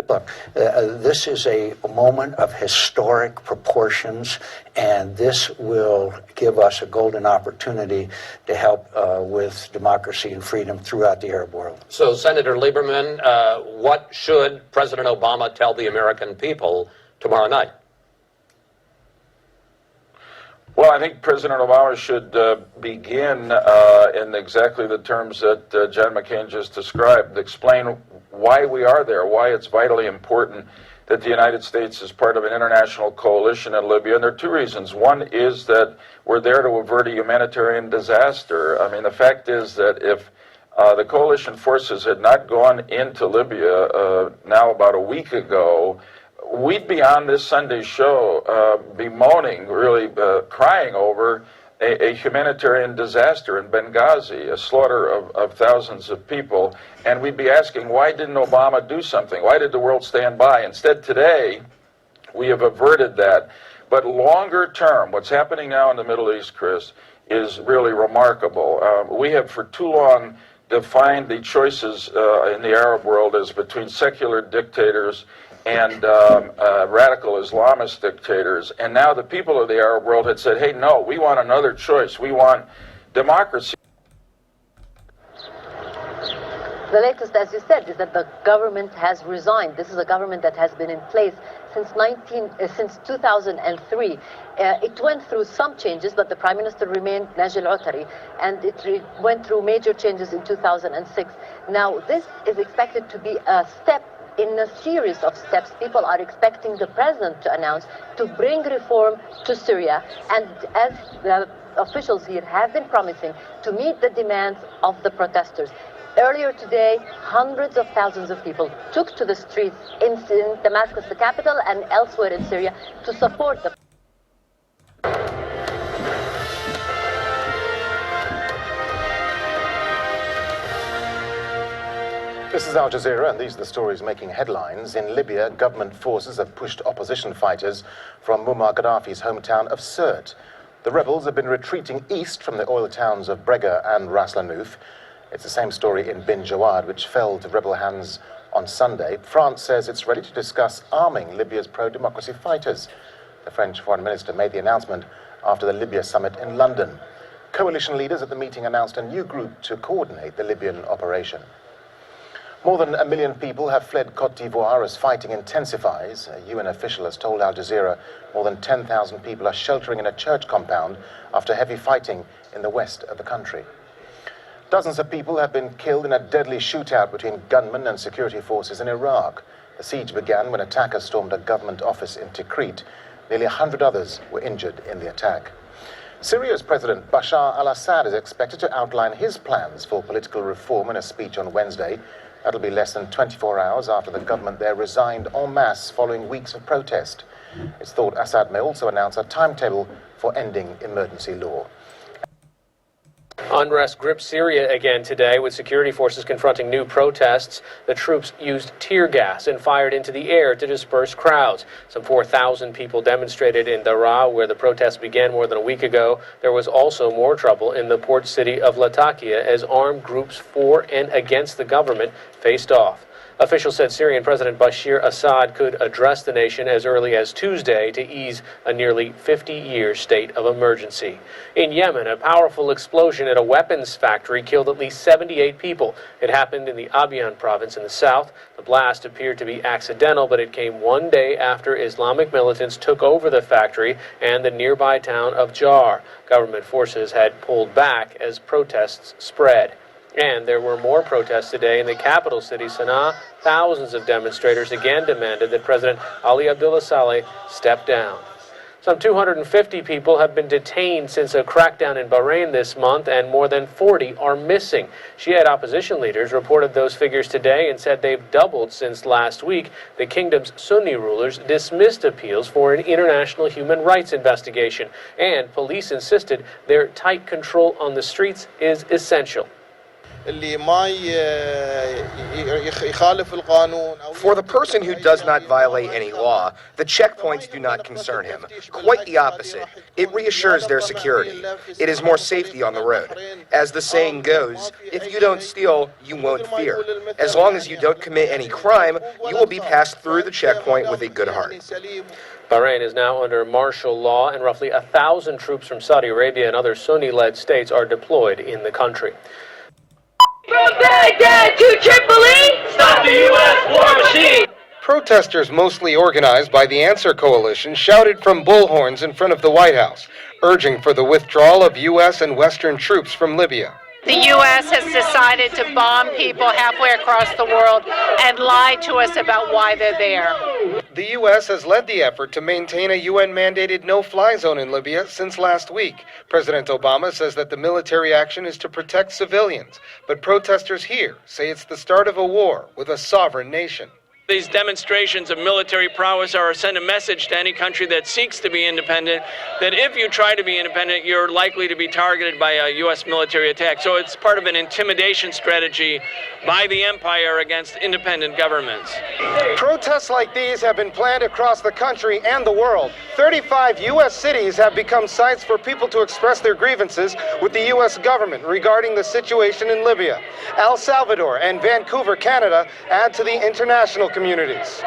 Look, this is a moment of historic proportions, and this will give us a golden opportunity to help with democracy and freedom throughout the Arab world. So, Senator Lieberman, what should President Obama tell the American people tomorrow night? Well, I think President Obama should begin in exactly the terms that John McCain just described, explain why we are there, why it's vitally important that the United States is part of an international coalition in Libya. And there are two reasons. One is that we're there to avert a humanitarian disaster. I mean, the fact is that if the coalition forces had not gone into Libya now about a week ago, we'd be on this Sunday show bemoaning, really crying over a humanitarian disaster in Benghazi, a slaughter of thousands of people, and we'd be asking, why didn't Obama do something? Why did the world stand by? Instead, today, we have averted that. But longer term, what's happening now in the Middle East, Chris, is really remarkable. We have for too long defined the choices in the Arab world as between secular dictators and radical Islamist dictators. And now the people of the Arab world had said, hey, no, we want another choice. We want democracy. The latest, as you said, is that the government has resigned. This is a government that has been in place since 2003. It went through some changes, but the Prime Minister remained Najib al-Utari, and it went through major changes in 2006. Now, this is expected to be a step in a series of steps people are expecting the president to announce to bring reform to Syria, and as the officials here have been promising, to meet the demands of the protesters. Earlier today, hundreds of thousands of people took to the streets in Damascus, the capital, and elsewhere in Syria to support the This is Al Jazeera, and these are the stories making headlines. In Libya, government forces have pushed opposition fighters from Muammar Gaddafi's hometown of Sirte. The rebels have been retreating east from the oil towns of Brega and Ras Lanouf. It's the same story in Bin Jawad, which fell to rebel hands on Sunday. France says it's ready to discuss arming Libya's pro-democracy fighters. The French foreign minister made the announcement after the Libya summit in London. Coalition leaders at the meeting announced a new group to coordinate the Libyan operation. More than 1 million people have fled Côte d'Ivoire as fighting intensifies. A UN official has told Al Jazeera more than 10,000 people are sheltering in a church compound after heavy fighting in the west of the country. Dozens of people have been killed in a deadly shootout between gunmen and security forces in Iraq. The siege began when attackers stormed a government office in Tikrit. Nearly 100 others were injured in the attack. Syria's President Bashar al-Assad is expected to outline his plans for political reform in a speech on Wednesday. That'll be less than 24 hours after the government there resigned en masse following weeks of protest. It's thought Assad may also announce a timetable for ending emergency law. Unrest gripped Syria again today, with security forces confronting new protests. The troops used tear gas and fired into the air to disperse crowds. Some 4,000 people demonstrated in Daraa, where the protests began more than a week ago. There was also more trouble in the port city of Latakia as armed groups for and against the government faced off. Officials said Syrian President Bashar Assad could address the nation as early as Tuesday to ease a nearly 50-year state of emergency. In Yemen, a powerful explosion at a weapons factory killed at least 78 people. It happened in the Abyan province in the south. The blast appeared to be accidental, but it came one day after Islamic militants took over the factory and the nearby town of Jar. Government forces had pulled back as protests spread. And there were more protests today in the capital city, Sana'a. Thousands of demonstrators again demanded that President Ali Abdullah Saleh step down. Some 250 people have been detained since a crackdown in Bahrain this month, and more than 40 are missing. Shiite opposition leaders reported those figures today and said they've doubled since last week. The kingdom's Sunni rulers dismissed appeals for an international human rights investigation, and police insisted their tight control on the streets is essential. For the person who does not violate any law, the checkpoints do not concern him. Quite the opposite. It reassures their security. It is more safety on the road. As the saying goes, if you don't steal, you won't fear. As long as you don't commit any crime, you will be passed through the checkpoint with a good heart. Bahrain is now under martial law, and roughly 1,000 troops from Saudi Arabia and other Sunni-led states are deployed in the country. From Baghdad to Tripoli, stop the U.S. war machine! Protesters, mostly organized by the Answer Coalition, shouted from bullhorns in front of the White House, urging for the withdrawal of U.S. and Western troops from Libya. The U.S. has decided to bomb people halfway across the world and lie to us about why they're there. The U.S. has led the effort to maintain a UN-mandated no-fly zone in Libya since last week. President Obama says that the military action is to protect civilians, but protesters here say it's the start of a war with a sovereign nation. These demonstrations of military prowess are send a message to any country that seeks to be independent that if you try to be independent, you're likely to be targeted by a U.S. military attack. So it's part of an intimidation strategy by the empire against independent governments. Protests like these have been planned across the country and the world. 35 U.S. cities have become sites for people to express their grievances with the U.S. government regarding the situation in Libya. El Salvador and Vancouver, Canada, add to the international communities.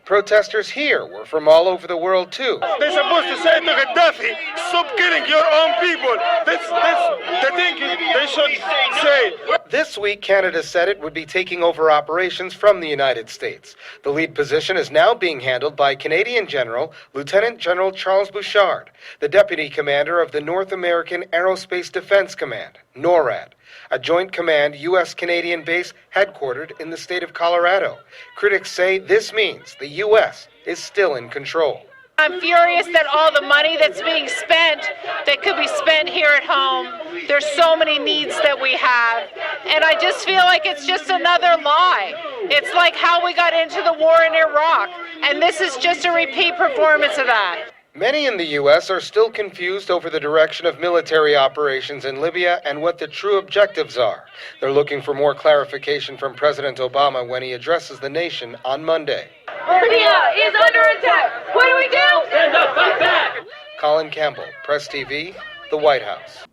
Protesters here were from all over the world, too. They're supposed to say to Gaddafi, stop killing your own people. That's the thing they should say. This week, Canada said it would be taking over operations from the United States. The lead position is now being handled by Canadian General, Lieutenant General Charles Bouchard, the Deputy Commander of the North American Aerospace Defense Command, NORAD, a joint command U.S.-Canadian base headquartered in the state of Colorado. Critics say this means the U.S. is still in control. I'm furious that all the money that's being spent that could be spent here at home, there's so many needs that we have, and I just feel like it's just another lie. It's like how we got into the war in Iraq, and this is just a repeat performance of that. Many in the U.S. are still confused over the direction of military operations in Libya and what the true objectives are. They're looking for more clarification from President Obama when he addresses the nation on Monday. Libya is under attack. What do we do? Send the fuck back. Colin Campbell, Press TV, the White House.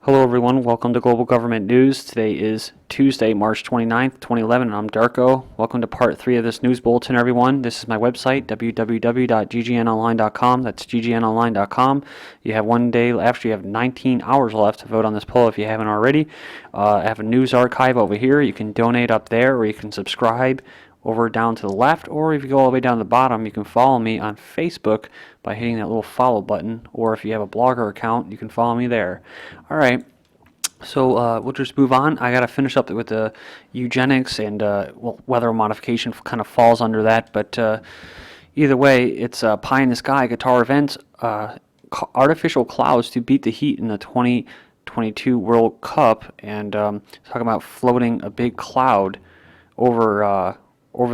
Hello everyone, welcome to Global Government News. Today is Tuesday, March 29th, 2011, and I'm Darko. Welcome to part 3 of this news bulletin, everyone. This is my website, www.ggnonline.com. That's ggnonline.com. You have one day left. You have 19 hours left to vote on this poll if you haven't already. I have a news archive over here. You can donate up there, or you can subscribe over down to the left, or if you go all the way down to the bottom, you can follow me on Facebook by hitting that little follow button, or if you have a Blogger account, you can follow me there. All right, so we'll just move on. I got to finish up with the eugenics, and well, weather modification kind of falls under that, but either way, it's pie in the sky. Qatar events artificial clouds to beat the heat in the 2022 World Cup, and talking about floating a big cloud over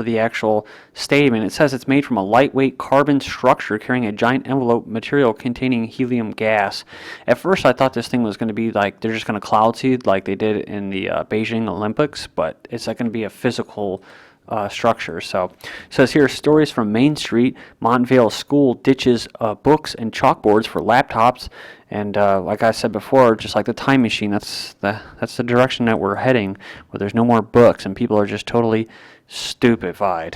the actual stadium, and it says it's made from a lightweight carbon structure carrying a giant envelope material containing helium gas. At first I thought this thing was going to be like they're just going to cloud seed like they did in the Beijing Olympics, but it's like going to be a physical structure. So it says here, stories from Main Street, Montvale School ditches books and chalkboards for laptops, and like I said before, just like the time machine, that's the direction that we're heading, where there's no more books and people are just totally stupefied.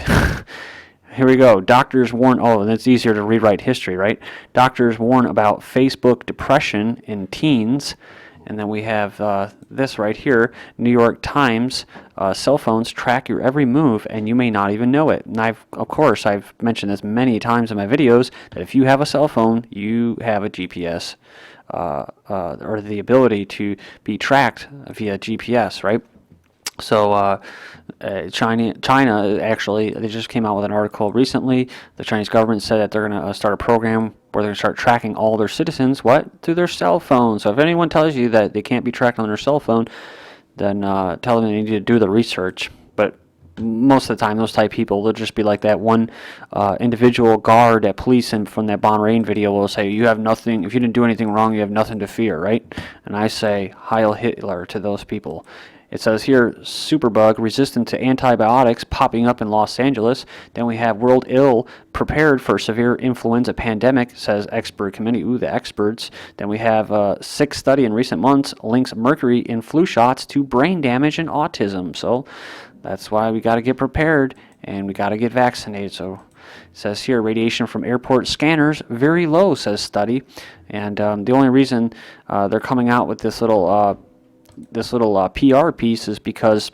Here we go. Doctors warn, oh, and it's easier to rewrite history, right? Doctors warn about Facebook depression in teens. And then we have this right here, New York Times, cell phones track your every move and you may not even know it. And of course, I've mentioned this many times in my videos, that if you have a cell phone, you have a GPS, or the ability to be tracked via GPS, right? So China actually, they just came out with an article recently. The Chinese government said that they're going to start a program where they're going to start tracking all their citizens, through their cell phone. So if anyone tells you that they can't be tracked on their cell phone, then tell them they need to do the research. But most of the time, those type people, they'll just be like that one individual guard at police and from that Bahrain video will say, you have nothing, if you didn't do anything wrong, you have nothing to fear, right? And I say, Heil Hitler to those people. It says here, Superbug resistant to antibiotics popping up in Los Angeles. Then we have world ill prepared for severe influenza pandemic, says expert committee. Ooh, the experts. Then we have a sixth study in recent months links mercury in flu shots to brain damage and autism. So that's why we got to get prepared and we got to get vaccinated. So it says here, radiation from airport scanners very low, says study. And the only reason they're coming out with this little PR piece is because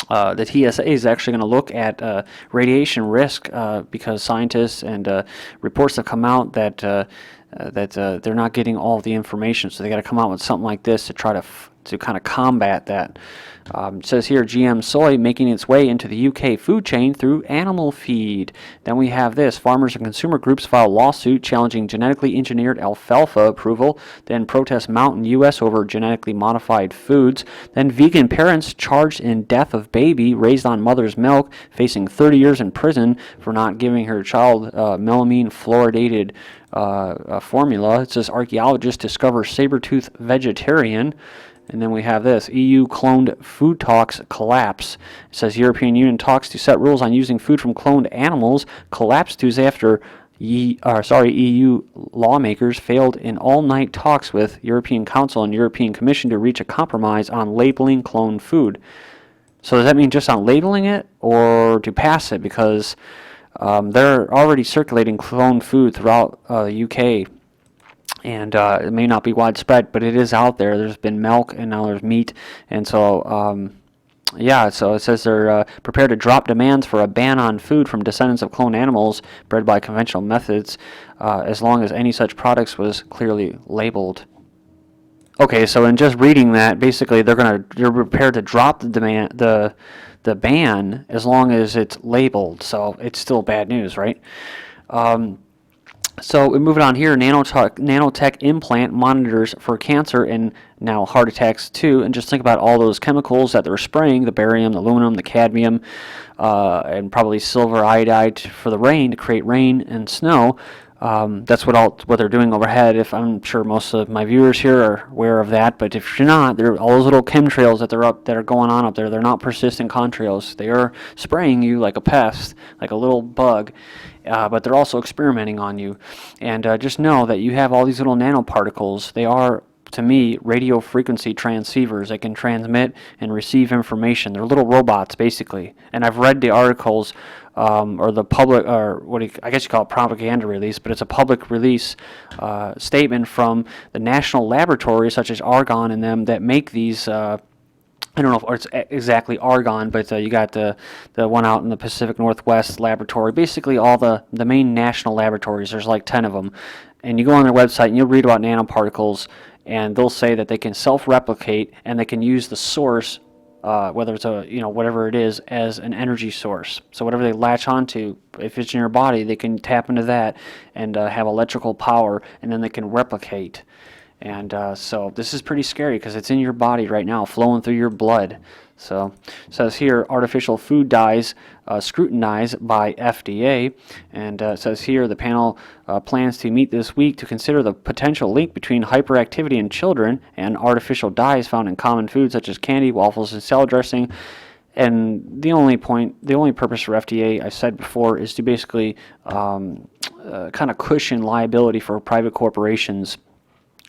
the TSA is actually going to look at radiation risk because scientists and reports have come out that they're not getting all of the information, so they got to come out with something like this to try to kind of combat that. It says here, GM soy making its way into the UK food chain through animal feed. Then we have this, farmers and consumer groups file lawsuit challenging genetically engineered alfalfa approval. Then protests mount in U.S. over genetically modified foods. Then vegan parents charged in death of baby raised on mother's milk, facing 30 years in prison for not giving her child melamine fluoridated formula. It says archaeologists discover saber-tooth vegetarian. And then we have this, EU cloned food talks collapse. It says European Union talks to set rules on using food from cloned animals collapsed Tuesday after EU lawmakers failed in all-night talks with European Council and European Commission to reach a compromise on labeling cloned food. So does that mean just on labeling it or to pass it? Because they're already circulating cloned food throughout the UK. And it may not be widespread, but it is out there. There's been milk, and now there's meat. And so, so it says they're prepared to drop demands for a ban on food from descendants of cloned animals bred by conventional methods, as long as any such products was clearly labeled. Okay, so in just reading that, basically they're prepared to drop the ban as long as it's labeled. So it's still bad news, right? So we're moving on here. Nanotech implant monitors for cancer and now heart attacks too. And just think about all those chemicals that they're spraying: the barium, the aluminum, the cadmium, and probably silver iodide for the rain to create rain and snow. That's what they're doing overhead. If I'm sure most of my viewers here are aware of that, but if you're not, there are all those little chemtrails that are going on up there. They're not persistent contrails. They are spraying you like a pest, like a little bug. But they're also experimenting on you. And just know that you have all these little nanoparticles. They are, to me, radio frequency transceivers. They can transmit and receive information. They're little robots, basically. And I've read the articles, or the public, or I guess you call it propaganda release, but it's a public release statement from the national laboratories, such as Argonne and them, that make these I don't know if it's exactly Argonne, but you got the one out in the Pacific Northwest laboratory. Basically, all the main national laboratories. There's like 10 of them, and you go on their website and you'll read about nanoparticles, and they'll say that they can self-replicate and they can use the source, whether it's whatever it is, as an energy source. So whatever they latch onto, if it's in your body, they can tap into that and have electrical power, and then they can replicate. And so this is pretty scary because it's in your body right now, flowing through your blood. So it says here, artificial food dyes scrutinized by FDA. And it says here, the panel plans to meet this week to consider the potential link between hyperactivity in children and artificial dyes found in common foods such as candy, waffles, and salad dressing. And the only purpose for FDA, I said before, is to basically kind of cushion liability for private corporations,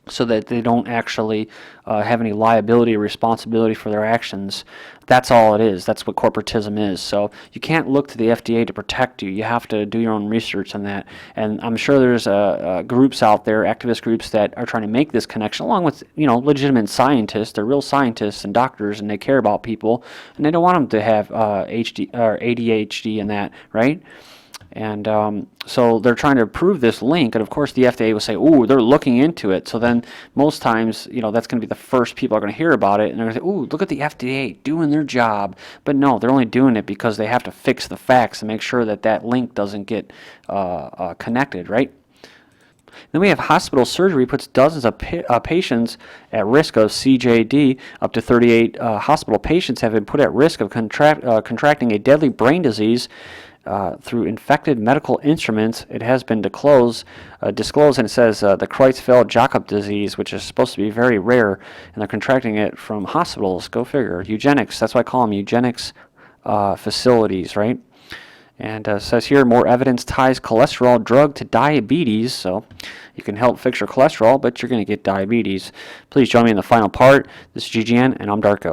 so that they don't actually have any liability or responsibility for their actions. That's all it is. That's what corporatism is. So you can't look to the FDA to protect you. You have to do your own research on that. And I'm sure there's groups out there, activist groups, that are trying to make this connection, along with legitimate scientists. They're real scientists and doctors, and they care about people, and they don't want them to have ADHD and that, right? And so they're trying to prove this link, and of course the FDA will say, "Ooh, they're looking into it." So then most times, that's going to be the first people are going to hear about it, and they're going to say, "Ooh, look at the FDA doing their job." But no, they're only doing it because they have to fix the facts and make sure that link doesn't get connected, right? Then we have hospital surgery puts dozens of patients at risk of CJD. Up to 38 hospital patients have been put at risk of contracting a deadly brain disease through infected medical instruments. It has been disclosed, and it says the Creutzfeldt-Jakob disease, which is supposed to be very rare, and they're contracting it from hospitals. Go figure. Eugenics, that's why I call them eugenics facilities, right? And it says here, more evidence ties cholesterol drug to diabetes. So you can help fix your cholesterol, but you're going to get diabetes. Please join me in the final part. This is GGN, and I'm Darko.